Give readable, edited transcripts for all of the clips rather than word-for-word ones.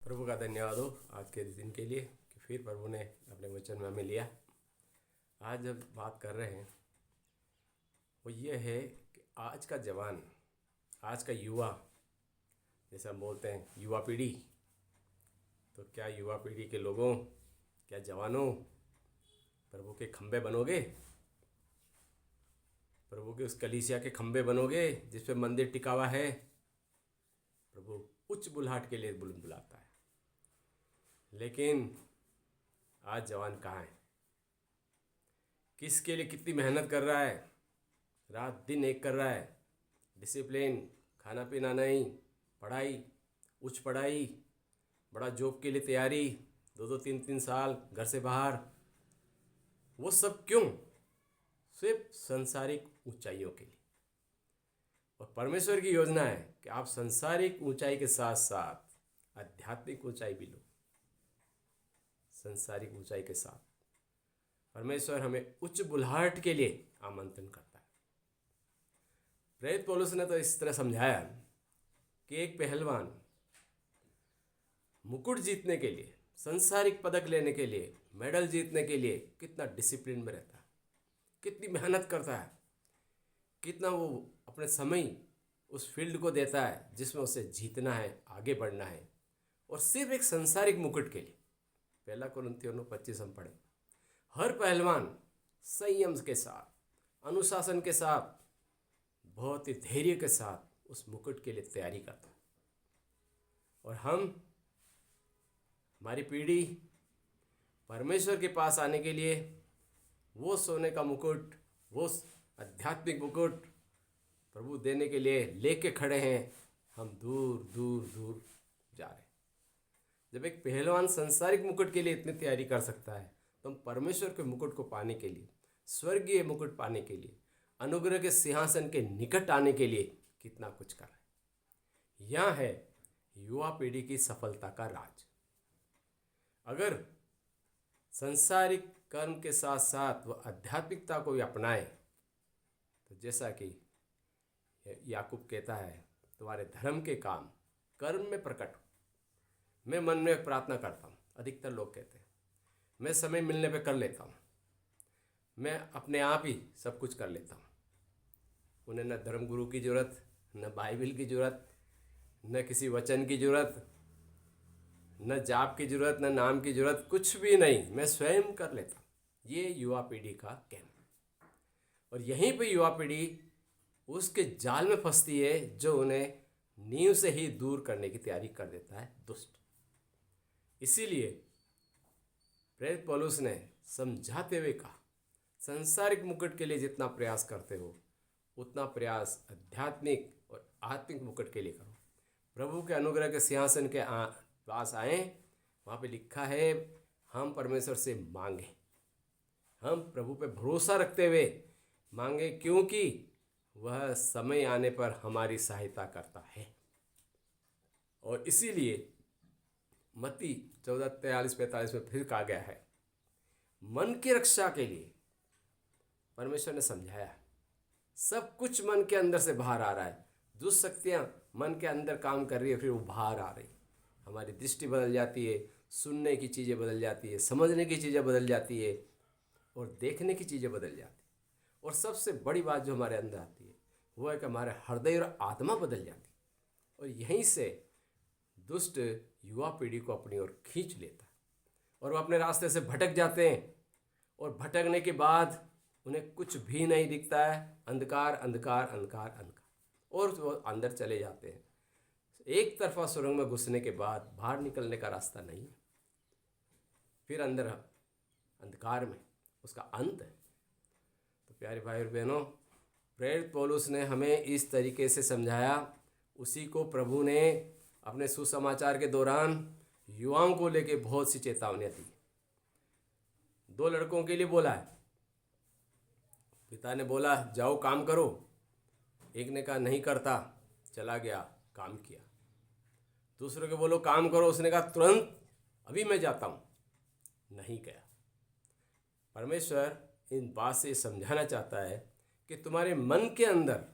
प्रभु का धन्यवाद हो आज के दिन के लिए कि फिर प्रभु ने अपने वचन में हमें लिया। आज जब बात कर रहे हैं वो ये है कि आज का जवान, आज का युवा, जैसे हम बोलते हैं युवा पीढ़ी, तो क्या युवा पीढ़ी के लोगों, क्या जवानों प्रभु के खंबे बनोगे? प्रभु के उस कलीसिया के खंबे बनोगे जिस पे मंदिर टिका हुआ है? प्रभु उच्च बुलाहट के लिए बुलाता है, लेकिन आज जवान कहाँ है? किसके लिए कितनी मेहनत कर रहा है? रात दिन एक कर रहा है। डिसिप्लिन, खाना पीना नहीं, पढ़ाई, उच्च पढ़ाई, बड़ा जॉब के लिए तैयारी, 2-2 3-3 साल घर से बाहर। वो सब क्यों? सिर्फ सांसारिक ऊंचाइयों के लिए। और परमेश्वर की योजना है कि आप सांसारिक ऊंचाई के साथ साथ आध्यात्मिक ऊंचाई भी लो। सांसारिक ऊंचाई के साथ परमेश्वर हमें उच्च बुलाहट के लिए आमंत्रण करता है। प्रेरित पौलुस ने तो इस तरह समझाया कि एक पहलवान मुकुट जीतने के लिए, सांसारिक पदक लेने के लिए, मेडल जीतने के लिए कितना डिसिप्लिन में रहता है, कितनी मेहनत करता है, कितना वो अपने समय उस फील्ड को देता है जिसमें उसे जीतना है, आगे बढ़ना है। और सिर्फ एक सांसारिक मुकुट के लिए। पहला कुरिन्थियों 9:25 हम पढ़े। हर पहलवान संयम के साथ, अनुशासन के साथ, बहुत ही धैर्य के साथ उस मुकुट के लिए तैयारी करता है। और हमारी पीढ़ी परमेश्वर के पास आने के लिए वो सोने का मुकुट, वो आध्यात्मिक मुकुट प्रभु देने के लिए लेके खड़े हैं। हम दूर दूर दूर जा रहे हैं। जब एक पहलवान सांसारिक मुकुट के लिए इतनी तैयारी कर सकता है, तो हम परमेश्वर के मुकुट को पाने के लिए, स्वर्गीय मुकुट पाने के लिए, अनुग्रह के सिंहासन के निकट आने के लिए कितना कुछ कर रहे हैं। यह है युवा पीढ़ी की सफलता का राज। अगर सांसारिक कर्म के साथ साथ वह आध्यात्मिकता को भी अपनाए, तो जैसा कि याकूब कहता है, तुम्हारे धर्म के काम कर्म में प्रकट हो। मैं मन में प्रार्थना करता हूँ, अधिकतर लोग कहते हैं मैं समय मिलने पे कर लेता हूँ, मैं अपने आप ही सब कुछ कर लेता हूँ। उन्हें न धर्म गुरु की ज़रूरत, न बाइबल की ज़रूरत, न किसी वचन की ज़रूरत, न जाप की ज़रूरत, न नाम की ज़रूरत, कुछ भी नहीं, मैं स्वयं कर लेता हूँ। ये युवा पीढ़ी का कहना। और यहीं पे युवा पीढ़ी उसके जाल में फंसती है जो उन्हें नींव से ही दूर करने की तैयारी कर देता है, दुष्ट। इसीलिए प्रेरित पौलुस ने समझाते हुए कहा, सांसारिक मुकुट के लिए जितना प्रयास करते हो उतना प्रयास आध्यात्मिक और आत्मिक मुकुट के लिए करो। प्रभु के अनुग्रह के सिंहासन के पास आए। वहाँ पे लिखा है हम परमेश्वर से मांगे, हम प्रभु पे भरोसा रखते हुए मांगे, क्योंकि वह समय आने पर हमारी सहायता करता है। और इसीलिए मत्ती 14:43-45 में फिर कहा गया है, मन की रक्षा के लिए परमेश्वर ने समझाया सब कुछ मन के अंदर से बाहर आ रहा है। दुष्ट शक्तियाँ मन के अंदर काम कर रही है, फिर वो बाहर आ रही। हमारी दृष्टि बदल जाती है, सुनने की चीज़ें बदल जाती है, समझने की चीज़ें बदल जाती है, और देखने की चीज़ें बदल जाती है। और सबसे बड़ी बात जो हमारे अंदर आती है वो है कि हमारे हृदय और आत्मा बदल जाती है। और यहीं से दुष्ट युवा पीढ़ी को अपनी ओर खींच लेता है और वो अपने रास्ते से भटक जाते हैं। और भटकने के बाद उन्हें कुछ भी नहीं दिखता है, अंधकार अंधकार अंधकार अंधकार, और वो अंदर चले जाते हैं। एक तरफा सुरंग में घुसने के बाद बाहर निकलने का रास्ता नहीं है, फिर अंदर अंधकार में उसका अंत है। तो प्यारे भाई और बहनों, प्रेरित पौलुस ने हमें इस तरीके से समझाया। उसी को प्रभु ने अपने सुसमाचार के दौरान युवाओं को लेके बहुत सी चेतावनियाँ दी। 2 लड़कों के लिए बोला है। पिता ने बोला जाओ काम करो, एक ने कहा नहीं करता, चला गया काम किया। दूसरे को बोलो काम करो, उसने कहा तुरंत अभी मैं जाता हूँ, नहीं गया। परमेश्वर इन बात से समझाना चाहता है कि तुम्हारे मन के अंदर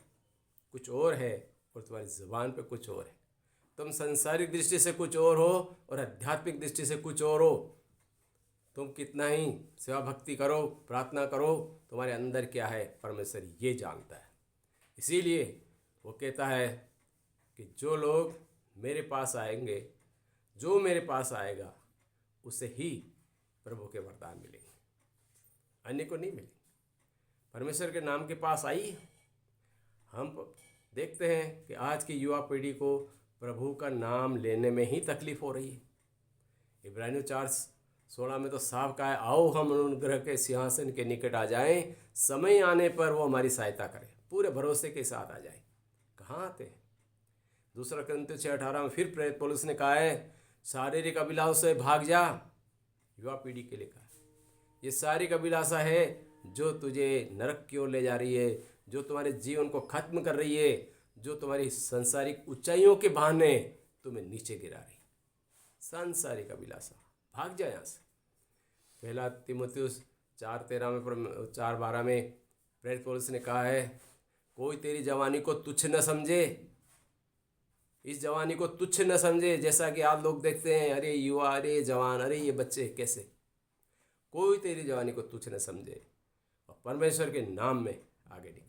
कुछ और है और तुम्हारी ज़ुबान पे कुछ और है। तुम संसारिक दृष्टि से कुछ और हो और आध्यात्मिक दृष्टि से कुछ और हो। तुम कितना ही सेवा भक्ति करो, प्रार्थना करो, तुम्हारे अंदर क्या है परमेश्वर ये जानता है। इसीलिए वो कहता है कि जो लोग मेरे पास आएंगे, जो मेरे पास आएगा उसे ही प्रभु के वरदान मिलेंगे, अन्य को नहीं मिलेंगे। परमेश्वर के नाम के पास आइए। हम देखते हैं कि आज की युवा पीढ़ी को प्रभु का नाम लेने में ही तकलीफ हो रही है। इब्रानियों 4:16 में तो साफ कहा है, आओ हम अनुग्रह के सिंहासन के निकट आ जाएं, समय आने पर वो हमारी सहायता करे, पूरे भरोसे के साथ आ जाए। कहाँ आते हैं? दूसरा Corinthiयों 6:18 में फिर प्रेरित पौलुस ने कहा है, शारीरिक अभिलाषा से भाग जा। युवा पीढ़ी के लिए कहा है, ये शारीरिक अभिलाषा है जो तुझे नरक की ओर ले जा रही है, जो तुम्हारे जीवन को खत्म कर रही है, जो तुम्हारी सांसारिक ऊंचाइयों के बहाने तुम्हें नीचे गिरा रही है। सांसारिक अभिलाषा, भाग जाए यहाँ से। पहला तीमुथियुस 4:12 में प्रेरित पौलुस ने कहा है, कोई तेरी जवानी को तुच्छ न समझे, इस जवानी को तुच्छ न समझे। जैसा कि आप लोग देखते हैं, अरे युवा, अरे जवान, अरे ये बच्चे कैसे। कोई तेरी जवानी को तुच्छ न समझे और परमेश्वर के नाम में आगे निकल।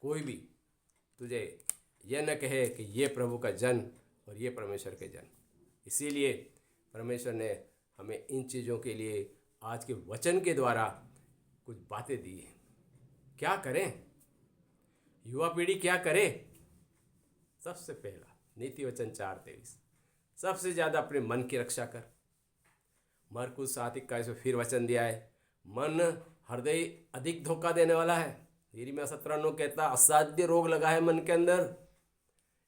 कोई भी तुझे यह न कहे कि ये प्रभु का जन और ये परमेश्वर के जन। इसीलिए परमेश्वर ने हमें इन चीज़ों के लिए आज के वचन के द्वारा कुछ बातें दी हैं। क्या करें, युवा पीढ़ी क्या करे? सबसे पहला नीति वचन 4:23, सबसे ज़्यादा अपने मन की रक्षा कर। मरकुस 7:21 में फिर वचन दिया है, मन हृदय अधिक धोखा देने वाला है। यिर्मयाह 17:9 कहता, असाध्य रोग लगा है मन के अंदर,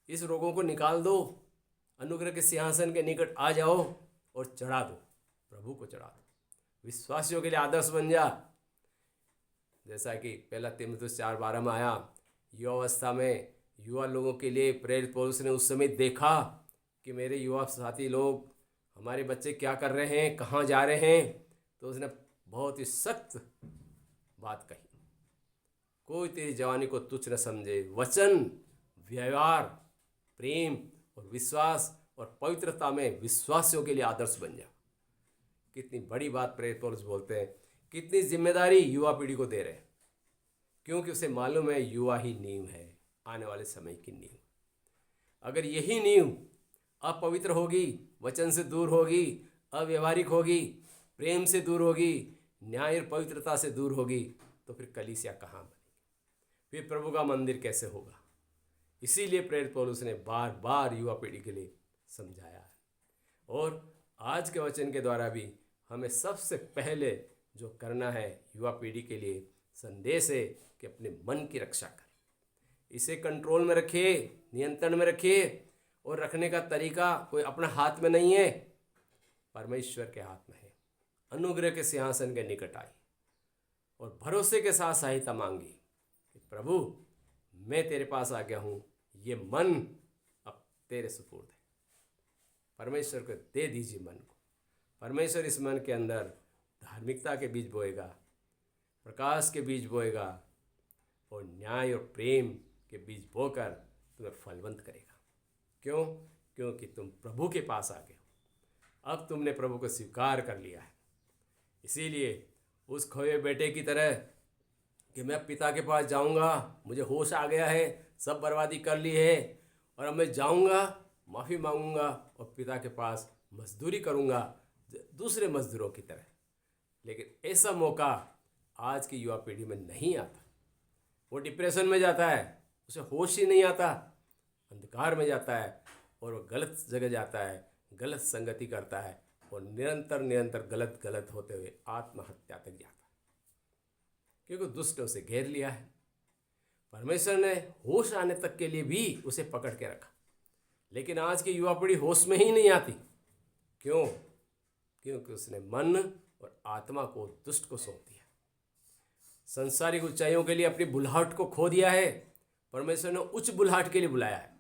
इस रोगों को निकाल दो, अनुग्रह के सिंहासन के निकट आ जाओ और चढ़ा दो, प्रभु को चढ़ा दो। विश्वासियों के लिए आदर्श बन जा। जैसा कि पहला तीमुथियुस 4:12 में आया, युवावस्था में युवा लोगों के लिए प्रेरित पौलुस ने उस समय देखा कि मेरे युवा साथी लोग, हमारे बच्चे क्या कर रहे हैं, कहाँ जा रहे हैं, तो उसने बहुत ही सख्त बात कही, कोई तेरी जवानी को तुच्छ न समझे। वचन, व्यवहार, प्रेम और विश्वास और पवित्रता में विश्वासियों के लिए आदर्श बन जा। कितनी बड़ी बात प्रेरित पौलुस बोलते हैं, कितनी जिम्मेदारी युवा पीढ़ी को दे रहे हैं, क्योंकि उसे मालूम है युवा ही नींव है, आने वाले समय की नींव। अगर यही नींव अपवित्र होगी, वचन से दूर होगी, अव्यवहारिक होगी, प्रेम से दूर होगी, न्याय और पवित्रता से दूर होगी, तो फिर कलीसिया कहाँ बनेगी, फिर प्रभु का मंदिर कैसे होगा। इसीलिए प्रेरित पौलुस ने बार बार युवा पीढ़ी के लिए समझाया है। और आज के वचन के द्वारा भी हमें सबसे पहले जो करना है युवा पीढ़ी के लिए संदेश है कि अपने मन की रक्षा करें, इसे कंट्रोल में रखिए, नियंत्रण में रखिए। और रखने का तरीका कोई अपना हाथ में नहीं है, परमेश्वर के हाथ में है। अनुग्रह के सिंहासन के निकट आई और भरोसे के साथ सहायता मांगी कि प्रभु मैं तेरे पास आ गया हूँ, ये मन अब तेरे सुपुर्द है। परमेश्वर को दे दीजिए मन को। परमेश्वर इस मन के अंदर धार्मिकता के बीज बोएगा, प्रकाश के बीज बोएगा और न्याय और प्रेम के बीज बोकर तुम्हें फलवंत करेगा। क्यों? क्योंकि तुम प्रभु के पास आ गए हो, अब तुमने प्रभु को स्वीकार कर लिया है। इसीलिए उस खोए बेटे की तरह कि मैं पिता के पास जाऊंगा, मुझे होश आ गया है, सब बर्बादी कर ली है और अब मैं जाऊंगा, माफ़ी मांगूंगा और पिता के पास मजदूरी करूंगा दूसरे मजदूरों की तरह। लेकिन ऐसा मौका आज की युवा पीढ़ी में नहीं आता। वो डिप्रेशन में जाता है, उसे होश ही नहीं आता, अंधकार में जाता है और वो गलत जगह जाता है, गलत संगति करता है और निरंतर निरंतर गलत होते हुए आत्महत्या तक जाता है, क्योंकि दुष्ट ने उसे घेर लिया है। परमेश्वर ने होश आने तक के लिए भी उसे पकड़ के रखा, लेकिन आज की युवा पीढ़ी होश में ही नहीं आती। क्यों? क्योंकि उसने मन और आत्मा को दुष्ट को सौंप दिया, संसारिक ऊंचाइयों के लिए अपनी बुलाहट को खो दिया है। परमेश्वर ने उच्च बुलाहट के लिए बुलाया है।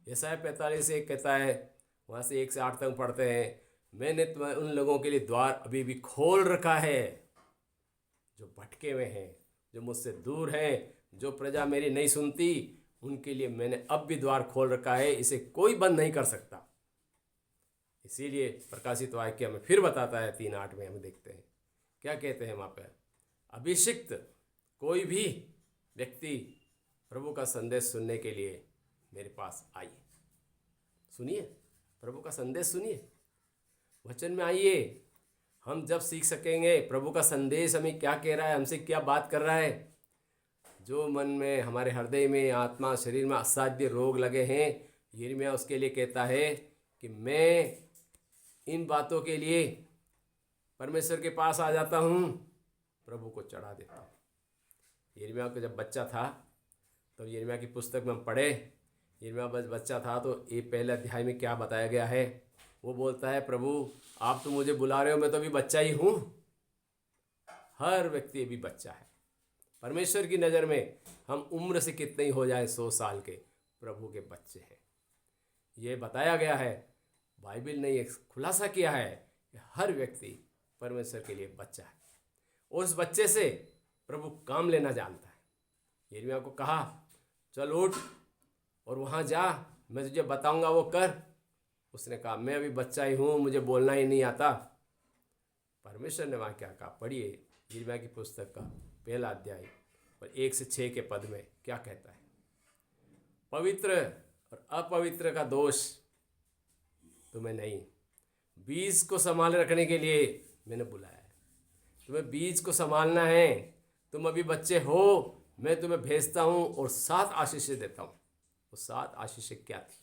यशायाह 45:1 कहता है, वहाँ से 1 से 8 तक पढ़ते हैं, मैंने तुम्हें उन लोगों के लिए द्वार अभी भी खोल रखा है जो भटके हुए हैं, जो मुझसे दूर हैं, जो प्रजा मेरी नहीं सुनती, उनके लिए मैंने अब भी द्वार खोल रखा है, इसे कोई बंद नहीं कर सकता। इसीलिए प्रकाशित वाक्य में फिर बताता है 3:8 में, हम देखते हैं क्या कहते हैं वहाँ पर। अभिषिक्त कोई भी व्यक्ति प्रभु का संदेश सुनने के लिए मेरे पास आइए। सुनिए, प्रभु का संदेश सुनिए, वचन में आइए। हम जब सीख सकेंगे प्रभु का संदेश हमें क्या कह रहा है, हमसे क्या बात कर रहा है। जो मन में, हमारे हृदय में, आत्मा शरीर में असाध्य रोग लगे हैं, यिर्मयाह उसके लिए कहता है कि मैं इन बातों के लिए परमेश्वर के पास आ जाता हूँ, प्रभु को चढ़ा देता हूँ। यिर्मयाह को जब बच्चा था तो यिर्मयाह की पुस्तक में हम पढ़े, यिर्मयाह बच्चा था तो ये पहले अध्याय में क्या बताया गया है। वो बोलता है, प्रभु आप तो मुझे बुला रहे हो, मैं तो अभी बच्चा ही हूँ। हर व्यक्ति अभी बच्चा है। परमेश्वर की नज़र में हम उम्र से कितने ही हो जाए, 100 साल के, प्रभु के बच्चे हैं। ये बताया गया है, बाइबल ने एक खुलासा किया है कि हर व्यक्ति परमेश्वर के लिए बच्चा है और उस बच्चे से प्रभु काम लेना जानता है। यिर्मयाह को कहा, चल उठ और वहाँ जा, मैं तुझे बताऊंगा वो कर। उसने कहा, मैं अभी बच्चा ही हूँ, मुझे बोलना ही नहीं आता। परमेश्वर ने वहाँ क्या कहा, पढ़िए यिर्मयाह की पुस्तक का 1 अध्याय और 1 से 6 के पद में क्या कहता है। पवित्र और अपवित्र का दोष तुम्हें नहीं, बीज को संभाल रखने के लिए मैंने बुलाया है। तुम्हें बीज को संभालना है, तुम अभी बच्चे हो, मैं तुम्हें भेजता हूँ और 7 आशीषें देता हूँ। वो 7 आशीषें क्या थी?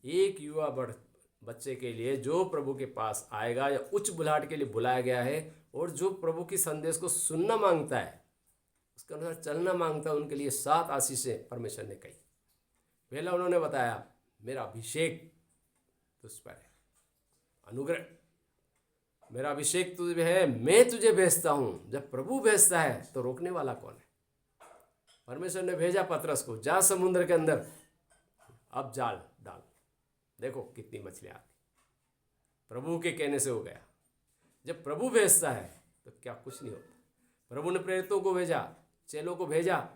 एक युवा बच्चे के लिए जो प्रभु के पास आएगा या उच्च बुलाहट के लिए बुलाया गया है और जो प्रभु की संदेश को सुनना मांगता है, उसके अनुसार चलना मांगता है, उनके लिए 7 आशीषें परमेश्वर ने कही। पहला उन्होंने बताया, मेरा अभिषेक तुझ पर है, अनुग्रह, मेरा अभिषेक तुझ पे है, मैं तुझे भेजता हूँ। जब प्रभु भेजता है तो रोकने वाला कौन है? परमेश्वर ने भेजा पतरस को, जा समुद्र के अंदर, अब जाल डाल, देखो कितनी मछलियाँ आती। प्रभु के कहने से हो गया। जब प्रभु भेजता है तो क्या कुछ नहीं होता। प्रभु ने प्रेरितों को भेजा, चेलों को भेजा,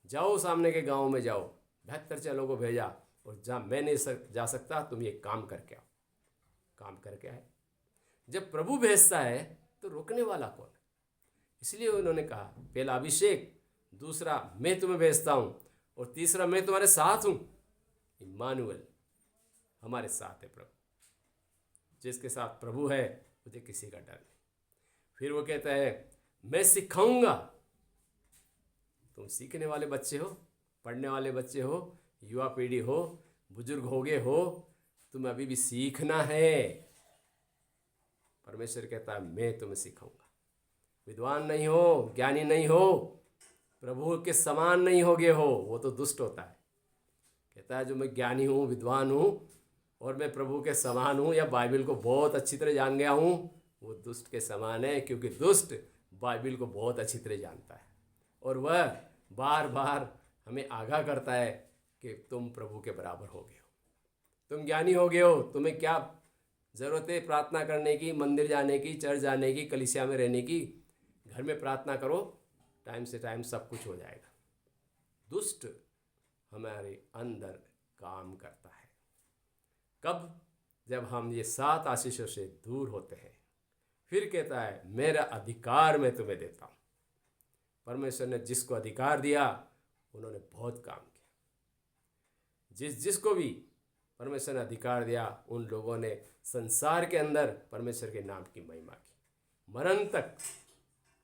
जाओ सामने के गाँव में जाओ, 72 चेलों को भेजा और जहाँ मैं नहीं जा सकता तुम ये काम करके आओ। काम करके आए। जब प्रभु भेजता है तो रोकने वाला कौन है? इसलिए उन्होंने कहा, पहला अभिषेक, दूसरा मैं तुम्हें भेजता हूँ और तीसरा मैं तुम्हारे साथ हूँ। इम्मानुएल, हमारे साथ है प्रभु। जिसके साथ प्रभु है मुझे किसी का डर नहीं। फिर वो कहता है, मैं सिखाऊंगा। तुम सीखने वाले बच्चे हो, पढ़ने वाले बच्चे हो, युवा पीढ़ी हो, बुजुर्ग हो गए हो, तुम्हें अभी भी सीखना है। परमेश्वर कहता है, मैं तुम्हें सिखाऊंगा। विद्वान नहीं हो, ज्ञानी नहीं हो, प्रभु के समान नहीं हो गए हो, वो तो दुष्ट होता है। कहता है जो मैं ज्ञानी हूँ, विद्वान हूँ और मैं प्रभु के समान हूँ या बाइबल को बहुत अच्छी तरह जान गया हूँ, वो दुष्ट के समान है। क्योंकि दुष्ट बाइबल को बहुत अच्छी तरह जानता है और वह बार बार हमें आगाह करता है कि तुम प्रभु के बराबर हो गए हो, तुम ज्ञानी हो गए हो, तुम्हें क्या ज़रूरत है प्रार्थना करने की, मंदिर जाने की, चर्च जाने की, कलीसिया में रहने की। घर में प्रार्थना करो, टाइम से टाइम सब कुछ हो जाएगा। दुष्ट हमारे अंदर काम करता है। कब? जब हम ये 7 आशीषों से दूर होते हैं। फिर कहता है, मेरा अधिकार मैं तुम्हें देता हूँ। परमेश्वर ने जिसको अधिकार दिया उन्होंने बहुत काम किया। जिसको भी परमेश्वर ने अधिकार दिया उन लोगों ने संसार के अंदर परमेश्वर के नाम की महिमा की, मरण तक,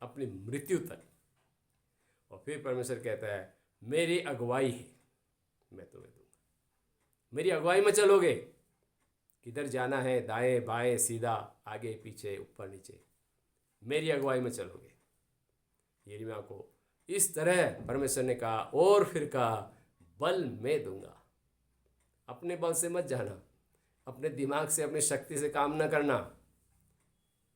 अपनी मृत्यु तक। और फिर परमेश्वर कहता है, मेरी अगुवाई है, मैं तुम्हें दूंगा। मेरी अगुवाई में चलोगे, किधर जाना है, दाएं बाएं, सीधा, आगे पीछे, ऊपर नीचे, मेरी अगुवाई में चलोगे। यिर्मयाह को इस तरह परमेश्वर ने कहा और फिर कहा, बल मैं दूंगा। अपने बल से मत जाना, अपने दिमाग से, अपनी शक्ति से काम न करना।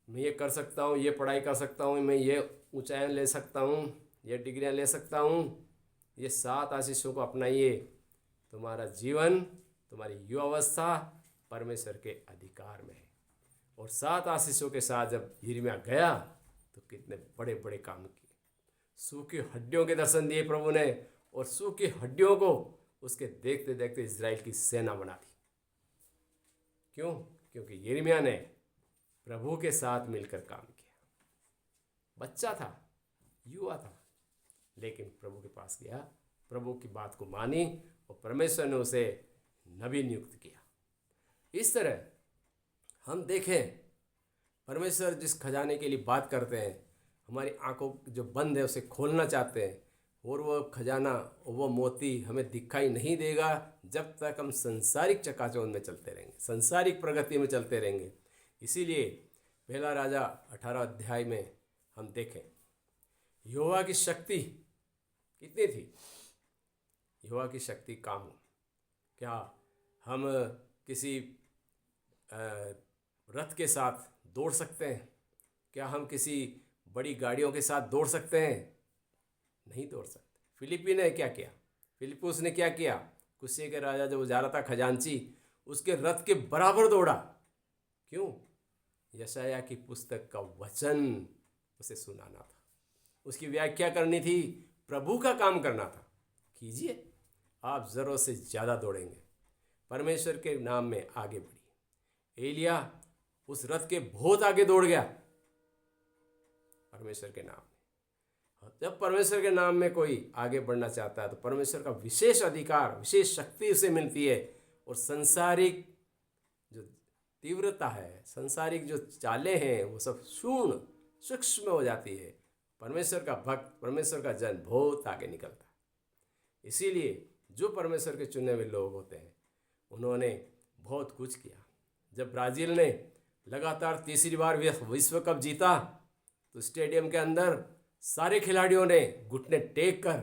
मैं ये कर सकता हूँ, ये पढ़ाई कर सकता हूँ, मैं ये ऊंचाइयाँ ले सकता हूँ, ये डिग्रियाँ ले सकता हूँ। ये 7 आशीषों को अपनाइए। तुम्हारा जीवन, तुम्हारी युवावस्था परमेश्वर के अधिकार में है। और 7 आशीषों के साथ जब यिर्मयाह गया तो कितने बड़े बड़े काम किए। सूखी हड्डियों के दर्शन दिए प्रभु ने और सूखी हड्डियों को उसके देखते देखते इज़राइल की सेना बना दी। क्यों? क्योंकि यिर्मयाह ने प्रभु के साथ मिलकर काम किया। बच्चा था, युवा था, लेकिन प्रभु के पास गया, प्रभु की बात को मानी और परमेश्वर ने उसे नबी नियुक्त किया। इस तरह हम देखें, परमेश्वर जिस खजाने के लिए बात करते हैं, हमारी आंखों जो बंद है उसे खोलना चाहते हैं, और वो खजाना, वो मोती हमें दिखाई नहीं देगा जब तक हम संसारिक चकाचौंध में चलते रहेंगे, संसारिक प्रगति में चलते रहेंगे। इसीलिए पहला राजा 18 अध्याय में हम देखें यहोवा की शक्ति कितनी थी। यहोवा की शक्ति काम हो। क्या हम किसी रथ के साथ दौड़ सकते हैं? क्या हम किसी बड़ी गाड़ियों के साथ दौड़ सकते हैं? नहीं दौड़ सकते। फिलिप्पी ने क्या किया? फिलिप्पुस ने क्या किया? कुशी के राजा जो जा रहा था खजांची, उसके रथ के बराबर दौड़ा। क्यों? यशाया की पुस्तक का वचन उसे सुनाना था, उसकी व्याख्या करनी थी, प्रभु का काम करना था। कीजिए, आप ज़रूरत से ज़्यादा दौड़ेंगे। परमेश्वर के नाम में आगे बढ़िए। एलिया उस रथ के बहुत आगे दौड़ गया परमेश्वर के नाम में। जब परमेश्वर के नाम में कोई आगे बढ़ना चाहता है तो परमेश्वर का विशेष अधिकार, विशेष शक्ति उसे मिलती है, और संसारिक जो तीव्रता है, संसारिक जो चालें हैं, वो सब शून्य सूक्ष्म हो जाती है। परमेश्वर का भक्त, परमेश्वर का जन बहुत आगे निकलता है। इसीलिए जो परमेश्वर के चुने हुए लोग होते हैं, उन्होंने बहुत कुछ किया। जब ब्राज़ील ने लगातार तीसरी बार विश्व कप जीता तो स्टेडियम के अंदर सारे खिलाड़ियों ने घुटने टेक कर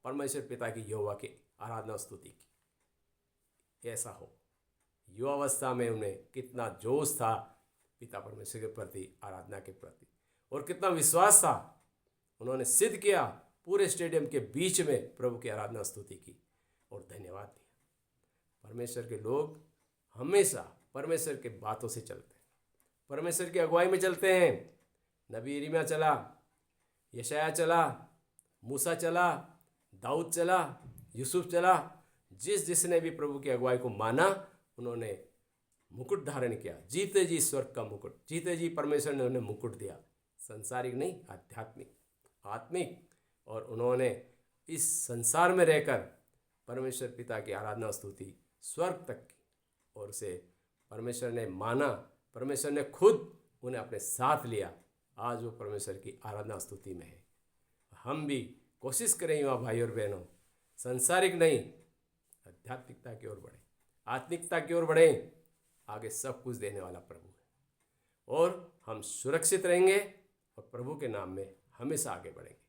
परमेश्वर पिता की यहोवा की आराधना स्तुति की। ऐसा हो, युवावस्था में उन्हें कितना जोश था पिता परमेश्वर के प्रति, आराधना के प्रति, और कितना विश्वास था। उन्होंने सिद्ध किया, पूरे स्टेडियम के बीच में प्रभु की आराधना स्तुति की और धन्यवाद दिया। परमेश्वर के लोग हमेशा परमेश्वर के बातों से चलते हैं, परमेश्वर की अगुवाई में चलते हैं। नबी यिर्मयाह चला, यशायाह चला, मूसा चला, दाऊद चला, यूसुफ चला। जिसने भी प्रभु की अगुवाई को माना, उन्होंने मुकुट धारण किया, जीते जी स्वर्ग का मुकुट, जीते जी परमेश्वर ने उन्हें मुकुट दिया। संसारिक नहीं, आध्यात्मिक, आत्मिक। और उन्होंने इस संसार में रहकर परमेश्वर पिता की आराधना स्तुति स्वर्ग तक की, और उसे परमेश्वर ने माना, परमेश्वर ने खुद उन्हें अपने साथ लिया। आज वो परमेश्वर की आराधना स्तुति में है। हम भी कोशिश करें युवा भाई और बहनों, संसारिक नहीं, आध्यात्मिकता की ओर बढ़ें, आत्मिकता की ओर बढ़ें। आगे सब कुछ देने वाला प्रभु है, और हम सुरक्षित रहेंगे और प्रभु के नाम में हमेशा आगे बढ़ेंगे।